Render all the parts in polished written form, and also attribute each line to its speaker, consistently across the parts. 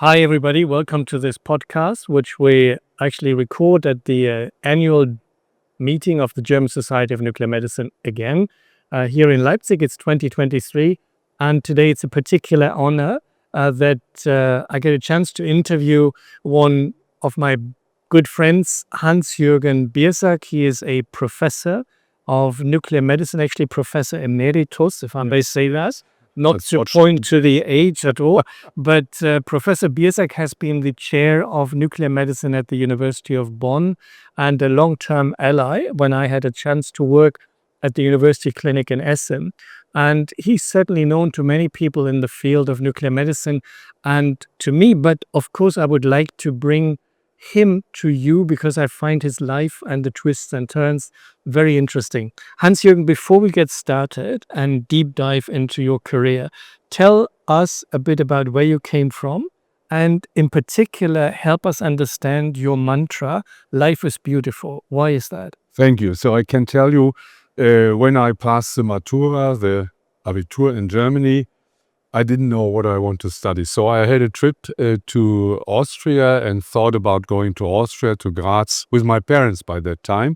Speaker 1: Hi, everybody. Welcome to this podcast, which we actually record at the annual meeting of the German Society of Nuclear Medicine again. Here in Leipzig, it's 2023. And today it's a particular honor that I get a chance to interview one of my good friends, Hans-Jürgen Biersack. He is a professor of nuclear medicine, actually Professor Emeritus, if I may say that. Not to point to the age at all, but Professor Biersack has been the chair of nuclear medicine at the University of Bonn and a long-term ally when I had a chance to work at the University Clinic in Essen. And he's certainly known to many people in the field of nuclear medicine and to me, but of course I would like to bring him to you because I find his life and the twists and turns very interesting. Hans-Jürgen, before we get started and deep dive into your career, tell us a bit about where you came from and in particular, help us understand your mantra, life is beautiful. Why is that?
Speaker 2: Thank you. So I can tell you, when I passed the Matura, the Abitur in Germany, I didn't know what I want to study. So I had a trip to Austria and thought about going to Austria, to Graz, with my parents by that time.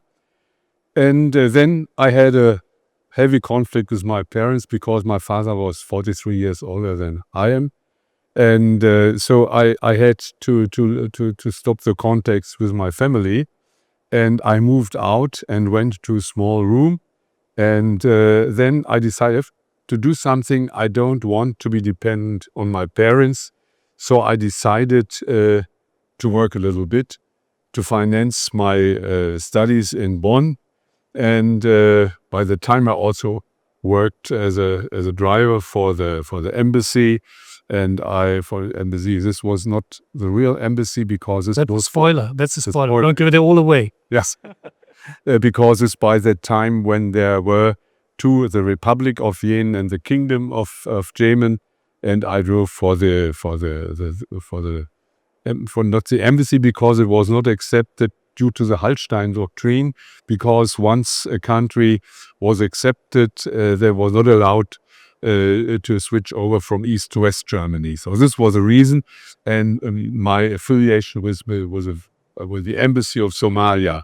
Speaker 2: And then I had a heavy conflict with my parents because my father was 43 years older than I am. And so I had to stop the contacts with my family. And I moved out and went to a small room. And then I decided to do something. I don't want to be dependent on my parents. So I decided to work a little bit to finance my studies in Bonn. And by the time I also worked as a driver for the embassy. And for the embassy, this was not the real embassy because this was
Speaker 1: spoiler. That's a spoiler. Don't give it all away.
Speaker 2: Yes, because it's by that time when there were two, the Republic of Yen and the Kingdom of Yemen, and I drove for not the embassy because it was not accepted due to the Hallstein Doctrine. Because once a country was accepted, they was not allowed to switch over from East to West Germany. So this was a reason, and my affiliation with the embassy of Somalia.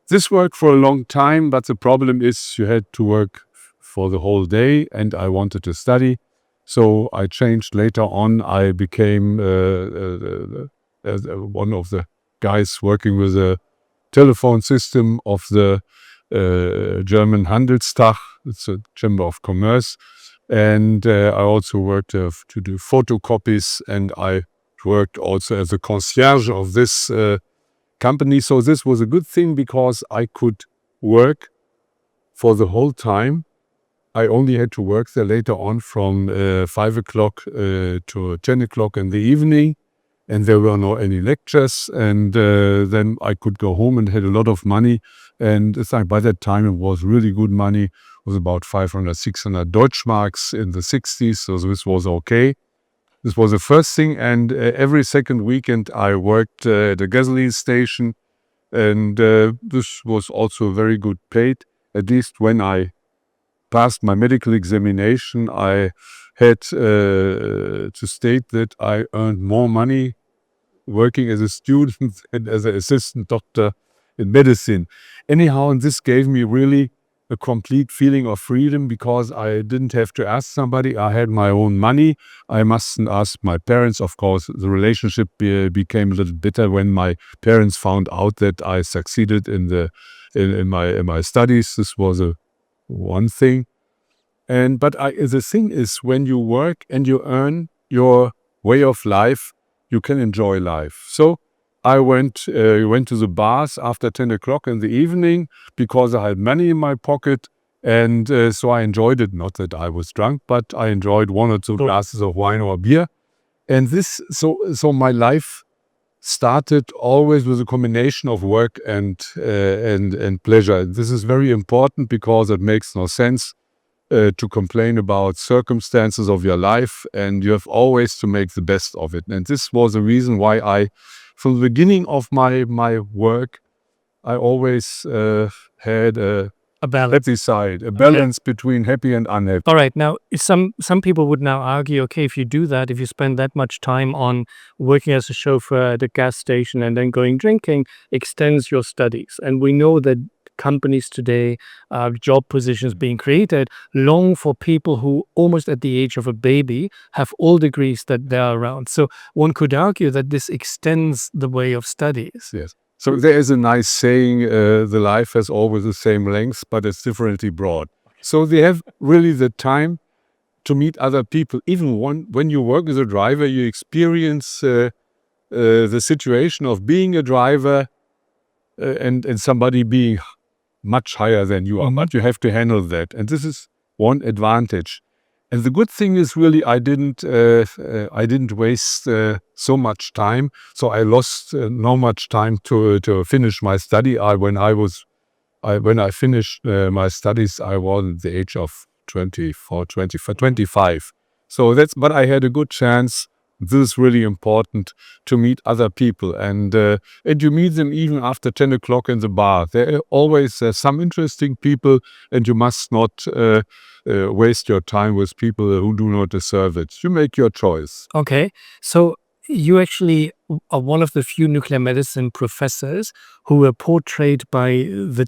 Speaker 2: This worked for a long time, but the problem is you had to work for the whole day, and I wanted to study. So I changed later on. I became one of the guys working with the telephone system of the German Handelstag. It's a chamber of commerce. And I also worked to do photocopies, and I worked also as a concierge of this company. So this was a good thing because I could work for the whole time. I only had to work there later on from 5 o'clock to 10 o'clock in the evening, and there were no any lectures. And then I could go home and had a lot of money. And it's like by that time it was really good money. It was about 500, 600 Deutschmarks in the 60s. So this was okay. This was the first thing, and every second weekend I worked at a gasoline station, and this was also very good paid. At least when I passed my medical examination, I had to state that I earned more money working as a student and as an assistant doctor in medicine. Anyhow, and this gave me really a complete feeling of freedom because I didn't have to ask somebody. I had my own money. I mustn't ask my parents. Of course, the relationship became a little bitter when my parents found out that I succeeded in my studies. This was one thing. But the thing is, when you work and you earn your way of life, you can enjoy life. So I went to the bars after 10 o'clock in the evening because I had money in my pocket, and so I enjoyed it. Not that I was drunk, but I enjoyed one or two glasses of wine or beer. And so my life started always with a combination of work and pleasure. This is very important because it makes no sense to complain about circumstances of your life, and you have always to make the best of it. And this was the reason why from the beginning of my work, I always had a
Speaker 1: A balance.
Speaker 2: happy side, a balance between happy and unhappy.
Speaker 1: All right. Now, some people would now argue, okay, if you do that, if you spend that much time on working as a chauffeur at a gas station and then going drinking, extends your studies. And we know that companies today, job positions being created, long for people who almost at the age of a baby have all degrees that they're around. So one could argue that this extends the way of studies.
Speaker 2: Yes. So there is a nice saying, the life has always the same length, but it's differently broad. So they have really the time to meet other people. Even when you work as a driver, you experience the situation of being a driver and somebody being much higher than you are. But you have to handle that. And this is one advantage. And the good thing is really I didn't waste so much time. So I lost no much time to finish my study. When I finished my studies, I was at the age of 24, 25. So but I had a good chance. This is really important to meet other people, and you meet them even after 10 o'clock in the bar. There are always some interesting people, and you must not waste your time with people who do not deserve it. You make your choice.
Speaker 1: Okay. So you actually are one of the few nuclear medicine professors who were portrayed by the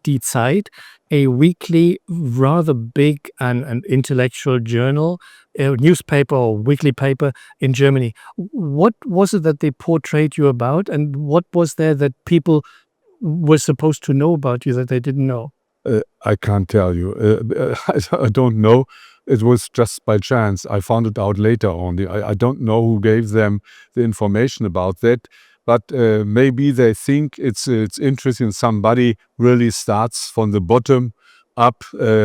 Speaker 1: Die Zeit, a weekly, rather big and intellectual journal, a newspaper or weekly paper in Germany. What was it that they portrayed you about, and what was there that people were supposed to know about you that they didn't know?
Speaker 2: I can't tell you. I don't know. It was just by chance. I found it out later only. I don't know who gave them the information about that. But maybe they think it's interesting. Somebody really starts from the bottom up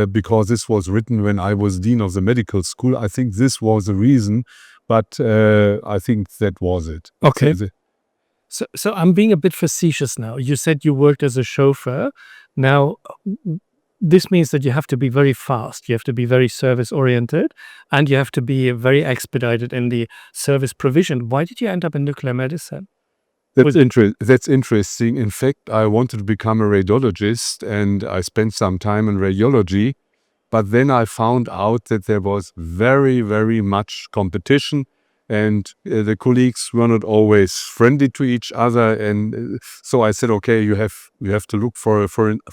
Speaker 2: because this was written when I was dean of the medical school. I think this was the reason. But I think that was it.
Speaker 1: Okay. So I'm being a bit facetious now. You said you worked as a chauffeur. Now, this means that you have to be very fast. You have to be very service-oriented, and you have to be very expedited in the service provision. Why did you end up in nuclear medicine?
Speaker 2: That's interesting. In fact, I wanted to become a radiologist, and I spent some time in radiology. But then I found out that there was very, very much competition. And the colleagues were not always friendly to each other, and so I said, "Okay, you have to look for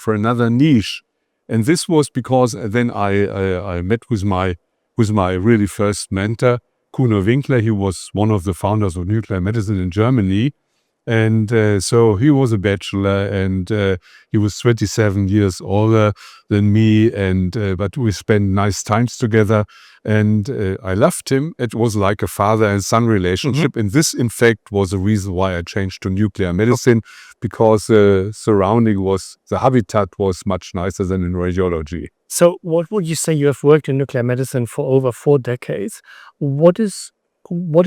Speaker 2: another niche." And this was because then I met with my really first mentor, Kuno Winkler. He was one of the founders of nuclear medicine in Germany, and so he was a bachelor, and he was 27 years older than me, and but we spent nice times together. And I loved him. It was like a father and son relationship. And this, in fact, was the reason why I changed to nuclear medicine, because the habitat was much nicer than in radiology.
Speaker 1: So what would you say? You have worked in nuclear medicine for over 4 decades. What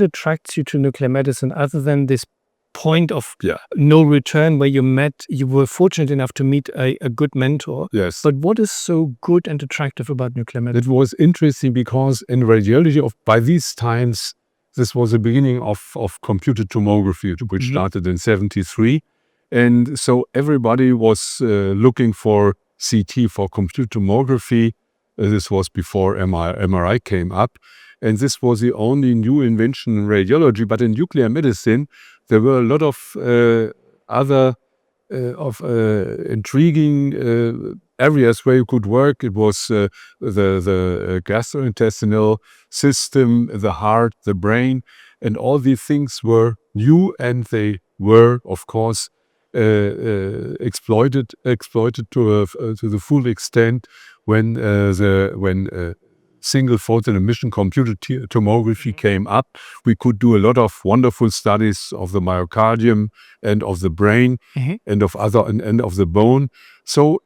Speaker 1: attracts you to nuclear medicine other than this point of no return where you were fortunate enough to meet a good mentor?
Speaker 2: Yes.
Speaker 1: But what is so good and attractive about nuclear medicine?
Speaker 2: It was interesting because in radiology, by these times, this was the beginning of computed tomography, which started in 1973. And so everybody was looking for CT, for computed tomography. This was before MRI came up. And this was the only new invention in radiology. But in nuclear medicine, there were a lot of other intriguing areas where you could work. It was the gastrointestinal system, the heart, the brain, and all these things were new, and they were, of course, exploited to the full extent when single photon emission computed tomography came up. We could do a lot of wonderful studies of the myocardium and of the brain and of the bone. So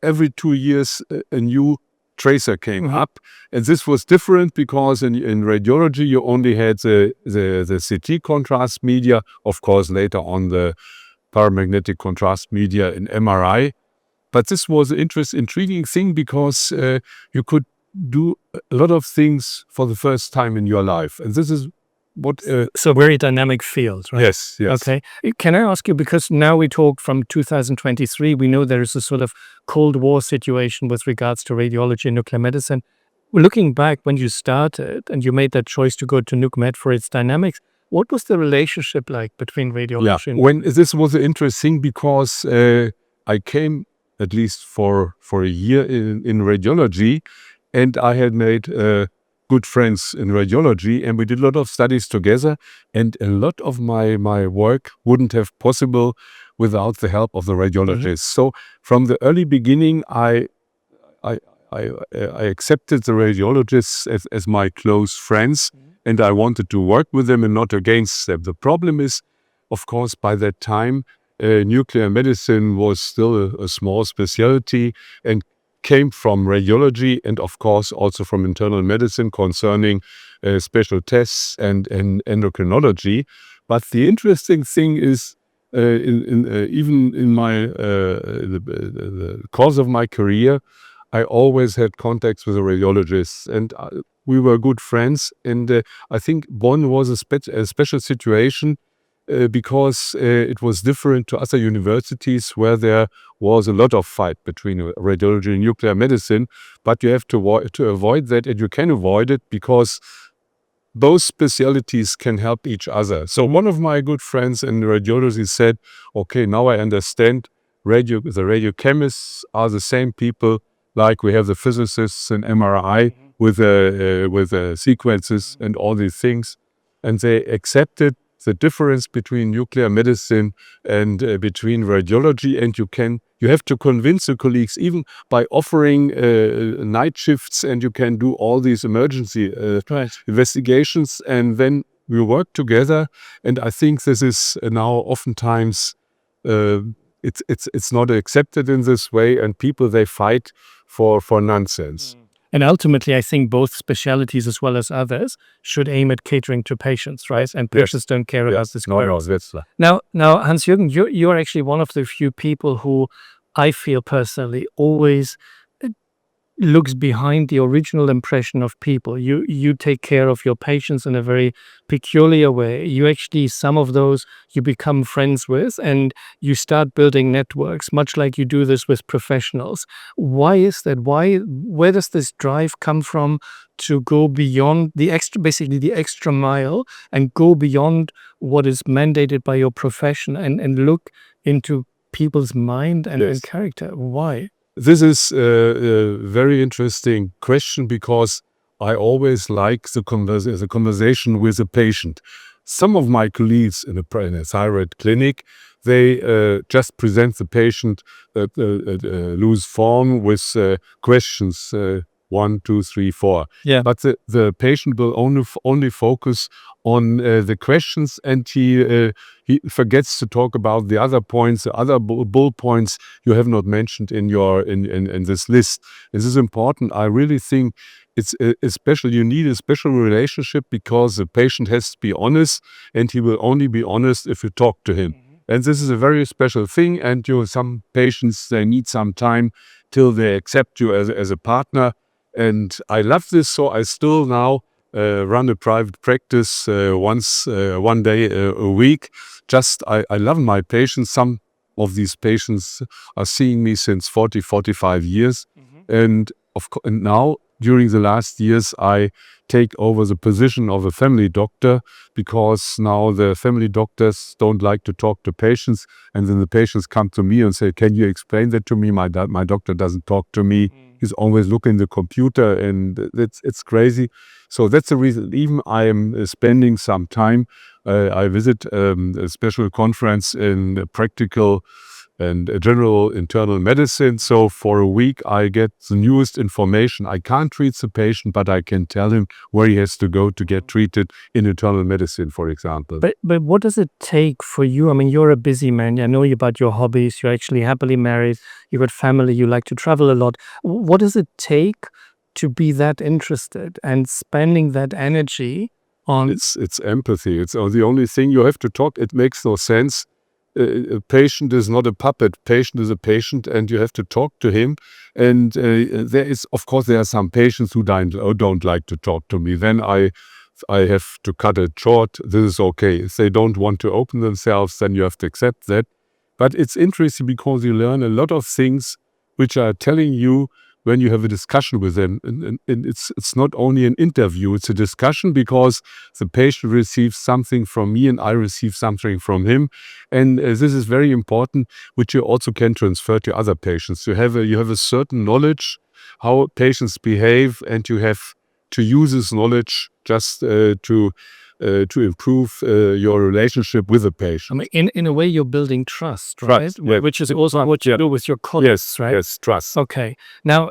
Speaker 2: every 2 years a new tracer came up, and this was different because in radiology you only had the CT contrast media, of course later on the paramagnetic contrast media in MRI. But this was an intriguing thing because you could do a lot of things for the first time in your life. And this is
Speaker 1: So very dynamic field, right?
Speaker 2: Yes.
Speaker 1: Okay. Can I ask you, because now we talk from 2023, we know there is a sort of Cold War situation with regards to radiology and nuclear medicine. Looking back when you started and you made that choice to go to NucMed for its dynamics, what was the relationship like between radiology and
Speaker 2: When this was interesting because I came at least for a year in radiology, and I had made good friends in radiology, and we did a lot of studies together, and a lot of my work wouldn't have possible without the help of the radiologists. So from the early beginning, I accepted the radiologists as my close friends, and I wanted to work with them and not against them. The problem is, of course, by that time, nuclear medicine was still a small specialty and came from radiology and, of course, also from internal medicine concerning special tests and endocrinology. But the interesting thing is, even in my the course of my career, I always had contacts with the radiologists, and we were good friends. And I think Bonn was a special situation because it was different to other universities where there was a lot of fight between radiology and nuclear medicine. But you have to avoid that, and you can avoid it because both specialties can help each other. So one of my good friends in radiology said, okay, now I understand the radiochemists are the same people like we have the physicists in MRI with sequences and all these things. And they accepted the difference between nuclear medicine and between radiology. And you have to convince the colleagues even by offering night shifts, and you can do all these emergency investigations, and then we work together. And I think this is now oftentimes it's not accepted in this way, and people, they fight for nonsense.
Speaker 1: And ultimately, I think both specialities as well as others should aim at catering to patients, right? And patients don't care about this. Now, Hans-Jürgen, you're actually one of the few people who I feel personally always looks behind the original impression of people. You take care of your patients in a very peculiar way. You actually, some of those you become friends with, and you start building networks, much like you do this with professionals. Why is that? Where does this drive come from to go beyond the extra mile and go beyond what is mandated by your profession and look into people's mind and character? Why?
Speaker 2: This is a very interesting question because I always like the conversation with the patient. Some of my colleagues in a thyroid clinic, they just present the patient loose form with questions 1, 2, 3, 4. But the patient will only focus on the questions, and he forgets to talk about the other points, the other bullet points you have not mentioned in your in this list. This is important. I really think it's you need a special relationship because the patient has to be honest, and he will only be honest if you talk to him. And this is a very special thing, and some patients, they need some time till they accept you as a partner. And I love this, so I still now run a private practice one day a week. I love my patients. Some of these patients are seeing me since 45 years. And now, during the last years, I take over the position of a family doctor because now the family doctors don't like to talk to patients. And then the patients come to me and say, can you explain that to me? My doctor doesn't talk to me. He's always looking at the computer, and it's crazy. So that's the reason. Even I am spending some time. I visit a special conference in practical and general internal medicine. So for a week, I get the newest information. I can't treat the patient, but I can tell him where he has to go to get treated in internal medicine, for example.
Speaker 1: But what does it take for you? I mean, you're a busy man. I know about your hobbies. You're actually happily married. You've got family. You like to travel a lot. What does it take to be that interested and spending that energy on?
Speaker 2: It's empathy. It's the only thing you have to talk. It makes no sense. A patient is not a puppet. Patient is a patient, and you have to talk to him. And there are some patients who don't like to talk to me. Then I I have to cut it short. This is okay. If they don't want to open themselves, then you have to accept that. But it's interesting because you learn a lot of things which are telling you when you have a discussion with them. And it's not only an interview, it's a discussion because the patient receives something from me and I receive something from him. And this is very important, which you also can transfer to other patients. You have a certain knowledge how patients behave, and you have to use this knowledge just to improve your relationship with the patient.
Speaker 1: I mean, in a way, you're building trust, right?
Speaker 2: Yeah.
Speaker 1: Which is also what you do with your colleagues, right?
Speaker 2: Yes, trust.
Speaker 1: Okay. Now,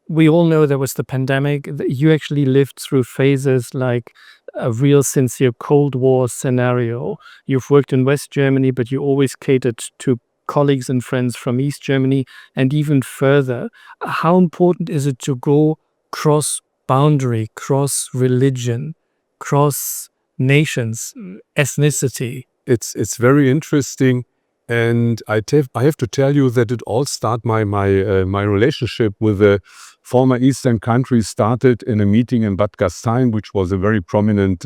Speaker 1: we all know there was the pandemic. You actually lived through phases like a real sincere Cold War scenario. You've worked in West Germany, but you always catered to colleagues and friends from East Germany and even further. How important is it to go cross-boundary, cross-religion, cross-nations, ethnicity?
Speaker 2: It's very interesting, and I have to tell you that it all started my relationship with the former Eastern countries started in a meeting in Bad Gastein, which was a very prominent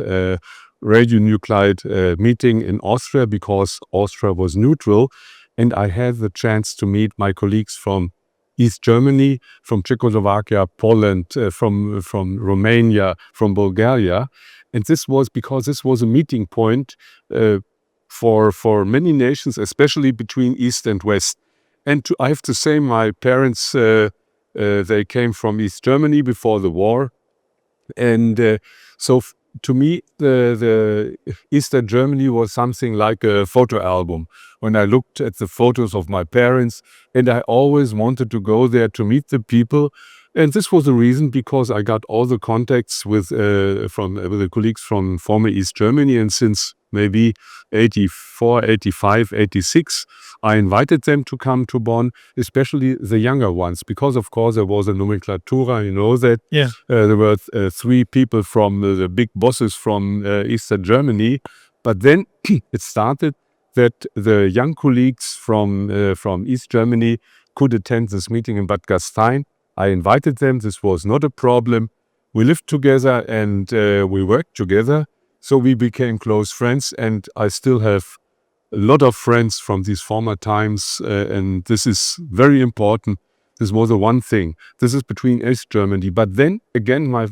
Speaker 2: radionuclide meeting in Austria, because Austria was neutral, and I had the chance to meet my colleagues from East Germany, from Czechoslovakia, Poland, from Romania, from Bulgaria. And this was because this was a meeting point for many nations, especially between East and West. And I have to say, my parents, they came from East Germany before the war. And so to me, the Eastern Germany was something like a photo album. When I looked at the photos of my parents, and I always wanted to go there to meet the people. And this was the reason, because I got all the contacts with the colleagues from former East Germany. And since maybe 84, 85, 86, I invited them to come to Bonn, especially the younger ones, because of course there was a nomenclatura, you know that.
Speaker 1: Yeah.
Speaker 2: There were 3 people from the big bosses from Eastern Germany. But then it started that the young colleagues from East Germany could attend this meeting in Bad Gastein. I invited them. This was not a problem. We lived together and we worked together. So we became close friends, and I still have a lot of friends from these former times, and this is very important. This was the one thing. This is between East Germany. But then again, my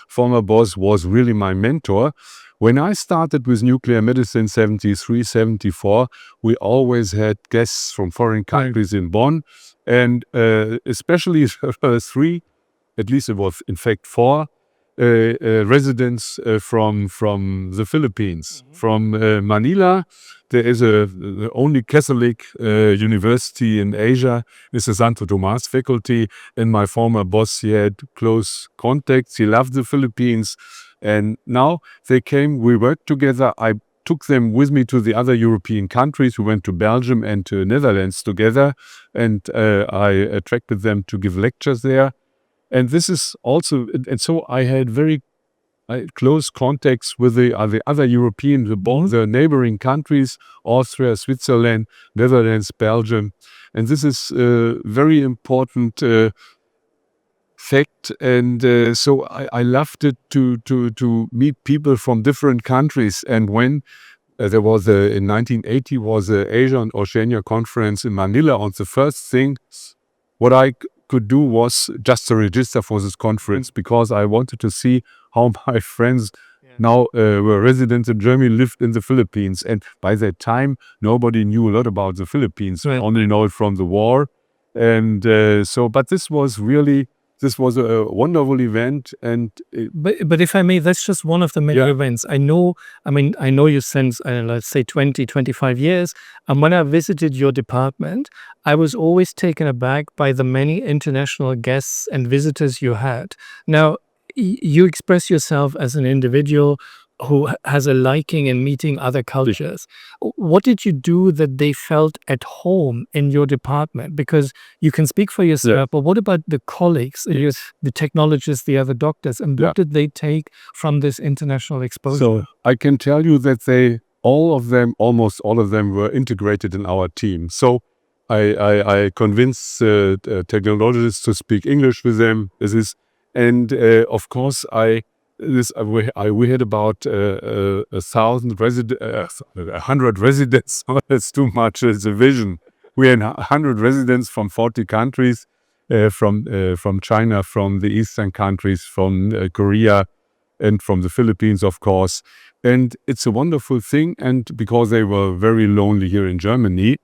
Speaker 2: former boss was really my mentor. When I started with nuclear medicine, 73, 74, we always had guests from foreign countries in Bonn, and especially 3, at least it was in fact 4, residents from the Philippines. From Manila, there is the only Catholic university in Asia. It's the Santo Tomas faculty, and my former boss, he had close contacts. He loved the Philippines, and now they came. We worked together. I took them with me to the other European countries. We went to Belgium and to Netherlands together, and I attracted them to give lectures there. And this is also, and so I had very close contacts with the other European, the neighboring countries, Austria, Switzerland, Netherlands, Belgium. And this is a very important fact. And so I loved it to meet people from different countries. And when there was in 1980 was the Asia and Oceania conference in Manila, on the first thing, what I could do was just to register for this conference, because I wanted to see how my friends now were residents in Germany, lived in the Philippines. And by that time, nobody knew a lot about the Philippines.
Speaker 1: Right.
Speaker 2: Only know it from the war. And but this was a wonderful event. And
Speaker 1: But if I may, that's just one of the many events. I know you since, let's say 20, 25 years. And when I visited your department, I was always taken aback by the many international guests and visitors you had. Now, you express yourself as an individual who has a liking in meeting other cultures. What did you do that they felt at home in your department? Because you can speak for yourself, but what about the colleagues, the technologists, the other doctors, and what did they take from this international exposure?
Speaker 2: So I can tell you that almost all of them were integrated in our team. So I convinced technologists to speak English with them. And of course, we had about 1,000 residents, 100 residents. That's too much. It's a vision. We had 100 residents from 40 countries, from China, from the Eastern countries, from Korea, and from the Philippines, of course. And it's a wonderful thing. And because they were very lonely here in Germany,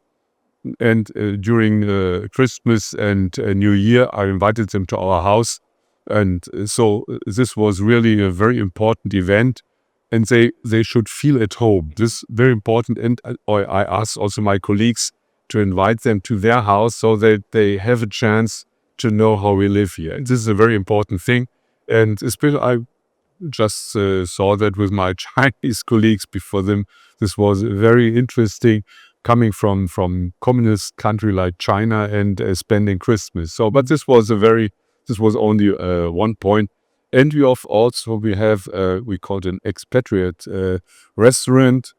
Speaker 2: and during Christmas and New Year, I invited them to our house. And so this was really a very important event, and they should feel at home. This is very important. And I asked also my colleagues to invite them to their house so that they have a chance to know how we live here. And this is a very important thing. And especially I just saw that with my Chinese colleagues before them. This was very interesting, coming from communist country like China and spending Christmas. So, but this was only one point. And we have we call it an expatriate restaurant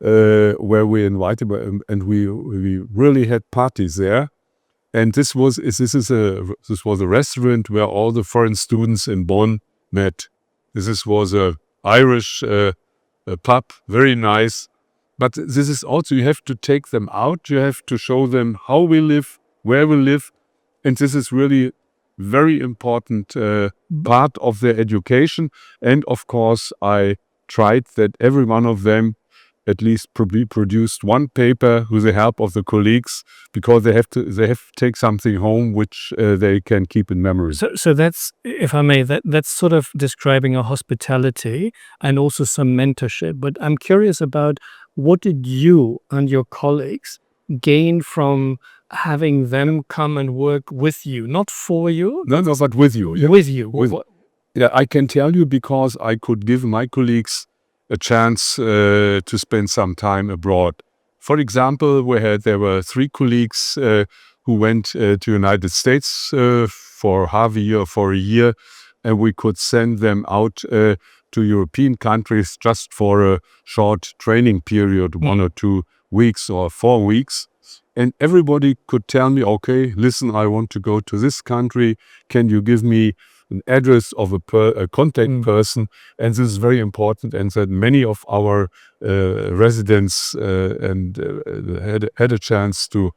Speaker 2: where we invited, and we really had parties there. And this was a restaurant where all the foreign students in Bonn met. This was a Irish pub, very nice. But this is also, you have to take them out. You have to show them how we live, where we live. And this is really very important part of their education. And of course, I tried that every one of them at least produced one paper with the help of the colleagues, because they have to take something home which they can keep in memory.
Speaker 1: So that's, if I may, that's sort of describing a hospitality and also some mentorship. But I'm curious about, what did you and your colleagues gain from having them come and work with you, not for you?
Speaker 2: No, but with you. Yeah.
Speaker 1: With you.
Speaker 2: Yeah, I can tell you, because I could give my colleagues a chance to spend some time abroad. For example, there were 3 colleagues who went to United States for half a year, for a year, and we could send them out to European countries just for a short training period, 1 or 2 weeks or 4 weeks. And everybody could tell me, okay, listen, I want to go to this country. Can you give me an address of a contact person? And this is very important. And that many of our residents had a chance to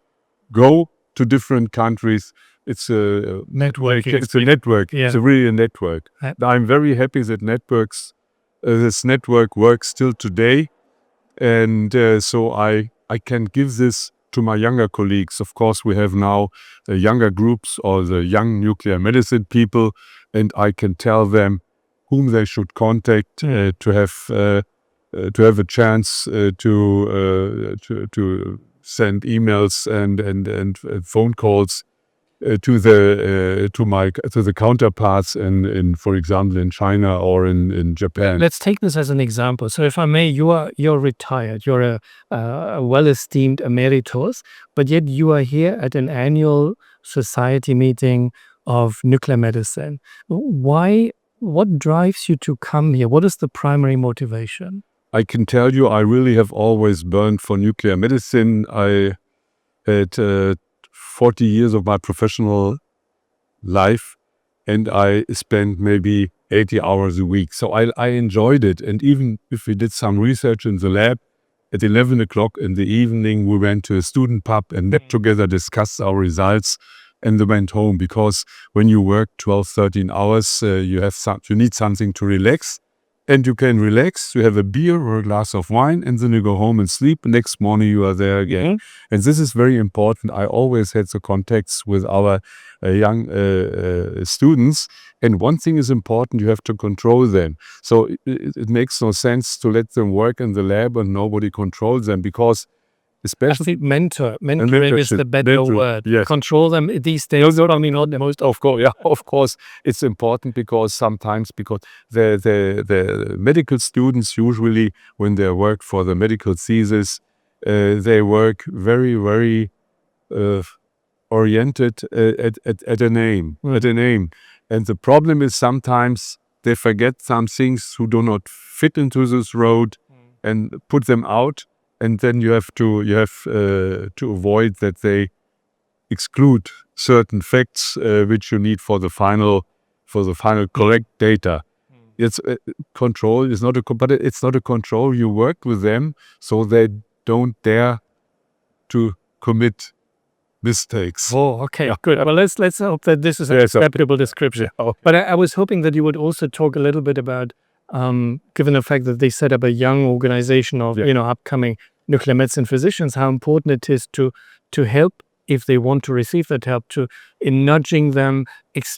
Speaker 2: go to different countries. It's a network. It's a network.
Speaker 1: Yeah.
Speaker 2: It's really a network. I'm very happy that this network works still today. And so I can give this to my younger colleagues. Of course, we have now younger groups, or the young nuclear medicine people, and I can tell them whom they should contact to have a chance to send emails and phone calls to the counterparts in, for example, in China or in Japan.
Speaker 1: Let's take this as an example. So, if I may, you're retired. You're a well-esteemed emeritus, but yet you are here at an annual society meeting of nuclear medicine. Why? What drives you to come here? What is the primary motivation?
Speaker 2: I can tell you, I really have always burned for nuclear medicine. I had 40 years of my professional life, and I spent maybe 80 hours a week. So I enjoyed it. And even if we did some research in the lab, at 11 o'clock in the evening, we went to a student pub and met together, discussed our results, and then went home. Because when you work 12, 13 hours, you need something to relax. And you can relax, you have a beer or a glass of wine, and then you go home and sleep. Next morning you are there again. And this is very important. I always had the contacts with our young students. And one thing is important, you have to control them. So it makes no sense to let them work in the lab and nobody controls them, because especially
Speaker 1: I think mentoring is the better word.
Speaker 2: Yes.
Speaker 1: Control them these days. I mean, not the most.
Speaker 2: Of course, yeah, of course, it's important, because sometimes, because the medical students usually, when they work for the medical thesis, they work very, very oriented at a name, and the problem is sometimes they forget some things who do not fit into this road, and put them out. And then you have to avoid that they exclude certain facts which you need for the final correct data. it's control is not but it's not a control. You work with them so they don't dare to commit mistakes.
Speaker 1: Oh, okay,
Speaker 2: Yeah.
Speaker 1: good. Well, let's hope that this is an
Speaker 2: Yes,
Speaker 1: acceptable description.
Speaker 2: Yeah.
Speaker 1: But I was hoping that you would also talk a little bit about, given the fact that they set up a young organization of upcoming nuclear medicine physicians, how important it is to help if they want to receive that help, in nudging them,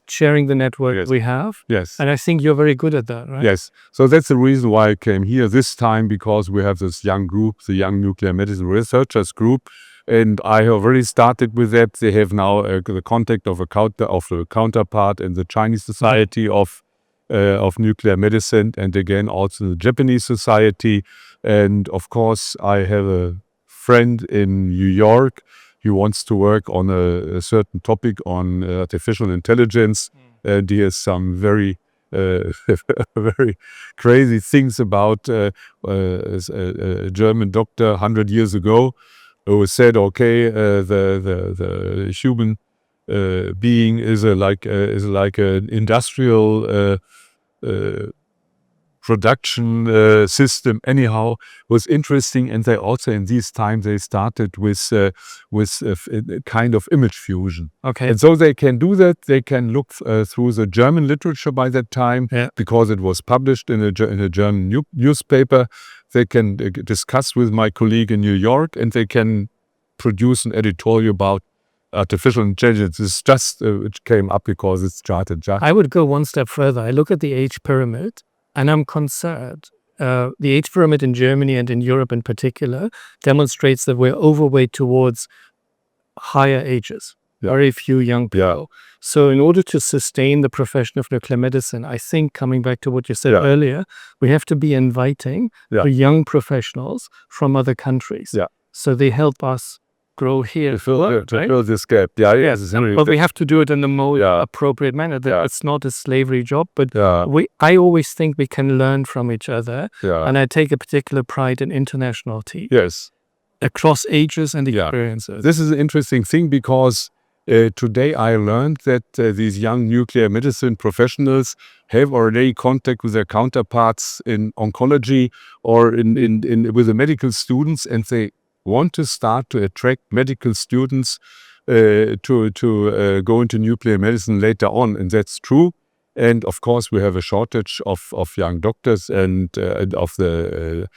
Speaker 1: sharing the network
Speaker 2: Yes.
Speaker 1: we have.
Speaker 2: Yes.
Speaker 1: And I think you're very good at that, right?
Speaker 2: Yes. So that's the reason why I came here this time, because we have this young group, the Young Nuclear Medicine Researchers Group, and I have already started with that. They have now the contact of a counterpart in the Chinese Society of Nuclear Medicine, and again also the Japanese Society. And of course, I have a friend in New York who wants to work on a certain topic on artificial intelligence, and he has some very very crazy things about a German doctor 100 years ago who said, okay, the human being is like an industrial production system. Anyhow, was interesting, and they also in these times they started with a kind of image fusion.
Speaker 1: Okay.
Speaker 2: And so they can do that. They can look through the German literature by that time, because it was published in a German newspaper. They can discuss with my colleague in New York, and they can produce an editorial about artificial intelligence. It's just it came up because it started.
Speaker 1: I would go one step further. I look at the age pyramid, and I'm concerned. The age pyramid in Germany and in Europe in particular demonstrates that we're overweight towards higher ages. Very few young people. So in order to sustain the profession of nuclear medicine, I think, coming back to what you said earlier, we have to be inviting the young professionals from other countries. So they help us grow here.
Speaker 2: To fill this gap.
Speaker 1: But we have to do it in the most appropriate manner. It's not a slavery job, but I always think we can learn from each other. And I take a particular pride in international teams.
Speaker 2: Yes.
Speaker 1: Across ages and experiences.
Speaker 2: This is an interesting thing, because today I learned that these young nuclear medicine professionals have already contact with their counterparts in oncology or with the medical students, and they want to start to attract medical students to go into nuclear medicine later on, and that's true. And of course, we have a shortage of young doctors and of the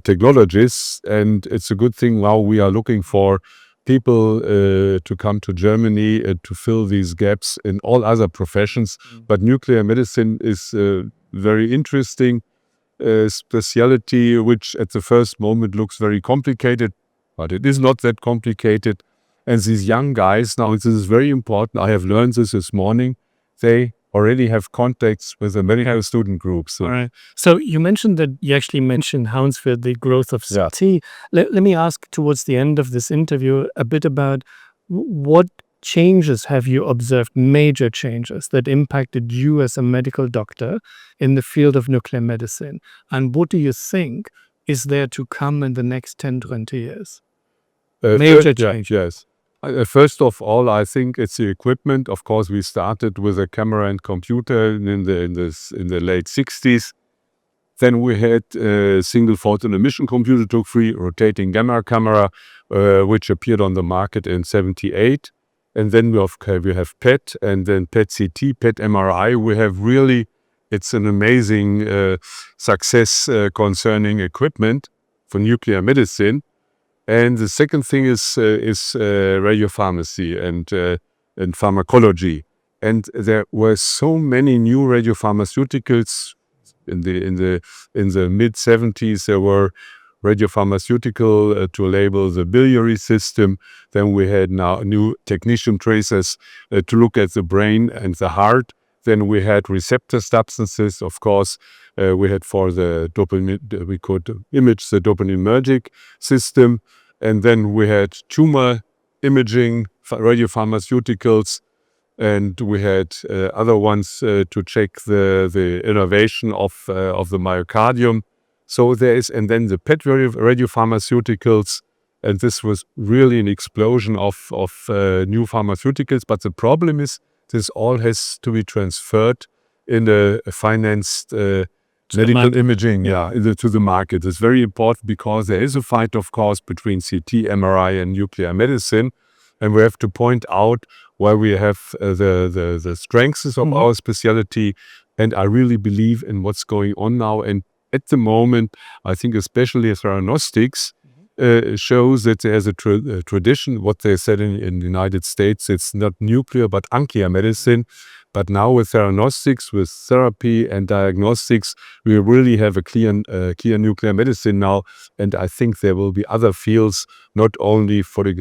Speaker 2: technologists, and it's a good thing now we are looking for people to come to Germany to fill these gaps in all other professions. But nuclear medicine is very interesting specialty, which at the first moment looks very complicated, but it is not that complicated. And these young guys, now this is very important, I have learned this morning, they already have contacts with the medical student groups.
Speaker 1: All right. So you mentioned that you actually mentioned Hounsfield, the growth of CT. Let me ask towards the end of this interview a bit about what changes have you observed, major changes that impacted you as a medical doctor in the field of nuclear medicine? And what do you think is there to come in the next 10, 20 years? Major changes.
Speaker 2: Yes. First of all, I think it's the equipment. Of course, we started with a camera and computer in the late 60s. Then we had a single photon emission computer, took free rotating gamma camera, which appeared on the market in 78. And then we have PET, and then PET CT, PET MRI. We have really, it's an amazing success concerning equipment for nuclear medicine. And the second thing is radiopharmacy and pharmacology. And there were so many new radiopharmaceuticals in the mid 70s. There were radiopharmaceutical to label the biliary system. Then we had now new technetium tracers to look at the brain and the heart. Then we had receptor substances, of course. We had for the dopamine, we could image the dopaminergic system. And then we had tumor imaging, radiopharmaceuticals, and we had other ones to check the innervation of the myocardium. So there is, and then the PET radiopharmaceuticals, and this was really an explosion of new pharmaceuticals. But the problem is, this all has to be transferred in a financed medical imaging to the market. It's very important because there is a fight, of course, between CT, MRI, and nuclear medicine. And we have to point out where we have the strengths of our specialty. And I really believe in what's going on now. And at the moment, I think especially theranostics shows that there's a tradition, what they said in the United States, it's not nuclear but unclear medicine. But now with theranostics, with therapy and diagnostics, we really have a clear nuclear medicine now. And I think there will be other fields, not only for the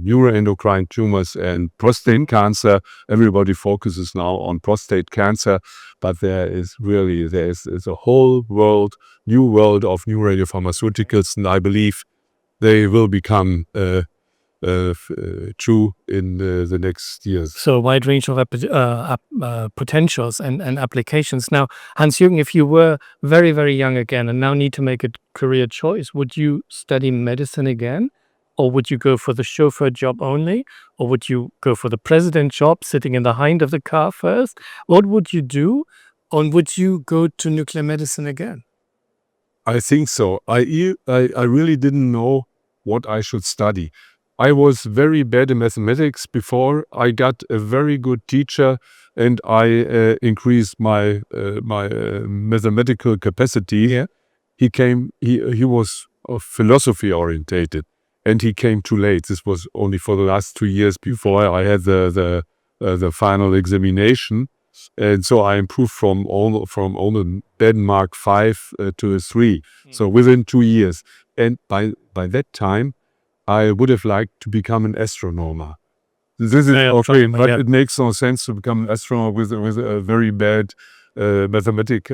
Speaker 2: neuroendocrine tumors and prostate cancer. Everybody focuses now on prostate cancer, but there is a whole world, new world of new radiopharmaceuticals, and I believe they will become true in the next years.
Speaker 1: So a wide range of potentials and applications. Now, Hans-Jürgen, if you were very, very young again and now need to make a career choice, would you study medicine again? Or would you go for the chauffeur job only? Or would you go for the president job, sitting in the hind of the car first? What would you do? Or would you go to nuclear medicine again?
Speaker 2: I think so. I really didn't know what I should study. I was very bad in mathematics before. I got a very good teacher, and I increased my mathematical capacity. Yeah. He was philosophy orientated, and he came too late. This was only for the last 2 years before I had the final examination, and so I improved from only Denmark 5 to a 3. So within 2 years, and by that time, I would have liked to become an astronomer. This is okay, but it makes no sense to become an astronomer with a very bad mathematic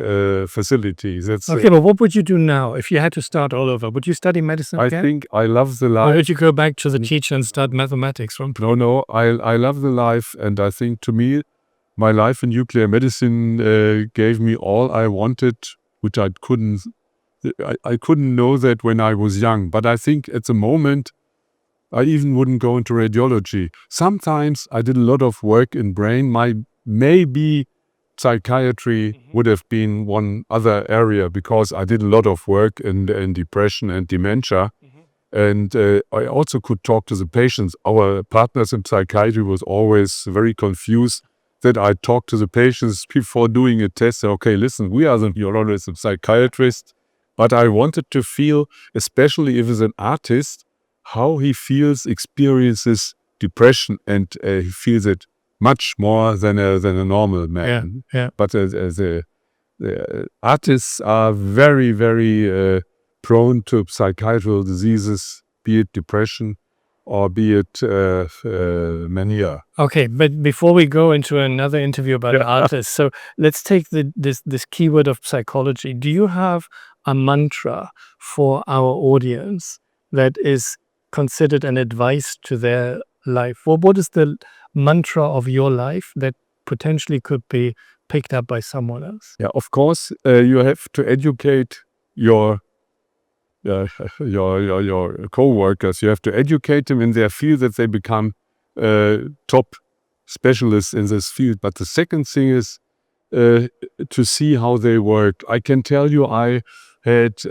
Speaker 2: facility.
Speaker 1: Okay, but what would you do now if you had to start all over? Would you study medicine again?
Speaker 2: I think I love the life.
Speaker 1: Or would you go back to the teacher and start mathematics?
Speaker 2: No, I love the life, and I think to me, my life in nuclear medicine gave me all I wanted, which I couldn't know that when I was young. But I think at the moment, I even wouldn't go into radiology. Sometimes I did a lot of work in brain. Maybe psychiatry would have been one other area, because I did a lot of work in depression and dementia. And I also could talk to the patients. Our partners in psychiatry was always very confused that I talked to the patients before doing a test. Okay, listen, we are the neurologists and psychiatrists, but I wanted to feel, especially if it's an artist, how he experiences depression, and he feels it much more than a normal man.
Speaker 1: Yeah.
Speaker 2: But the artists are very, very prone to psychiatrical diseases, be it depression or be it mania.
Speaker 1: Okay, but before we go into another interview about artists, so let's take this keyword of psychology. Do you have a mantra for our audience that is considered an advice to their life? What is the mantra of your life that potentially could be picked up by someone else?
Speaker 2: Yeah, of course, you have to educate your co-workers. You have to educate them in their field, that they become top specialists in this field. But the second thing is to see how they work. I can tell you, I had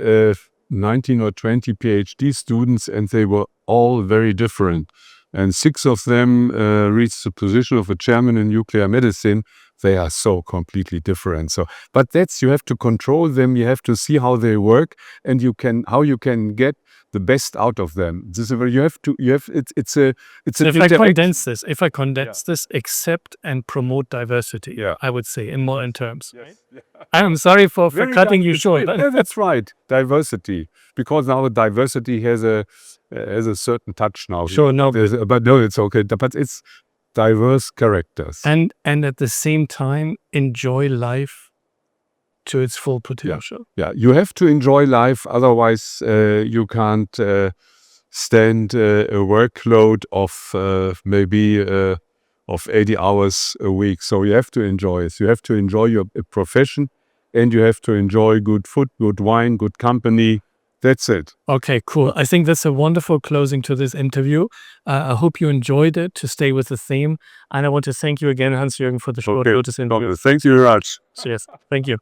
Speaker 2: 19 or 20 PhD students, and they were all very different. And 6 of them reached the position of a chairman in nuclear medicine. They are so completely different. But you have to control them. You have to see how they work, and how you can get the best out of them. It's
Speaker 1: if I condense this, accept and promote diversity. I would say in modern terms. Yes. I'm sorry for cutting you short.
Speaker 2: Yeah, that's right, diversity, because now diversity has a certain touch now.
Speaker 1: Sure, no,
Speaker 2: but no, it's okay. But it's diverse characters,
Speaker 1: and at the same time enjoy life to its full potential.
Speaker 2: Yeah, you have to enjoy life, otherwise you can't stand a workload of maybe of 80 hours a week. So you have to enjoy it. You have to enjoy your profession, and you have to enjoy good food, good wine, good company. That's it.
Speaker 1: Okay, cool. I think that's a wonderful closing to this interview. I hope you enjoyed it, to stay with the theme. And I want to thank you again, Hans-Jürgen, for the short notice interview.
Speaker 2: Thank you very much.
Speaker 1: Yes, thank you.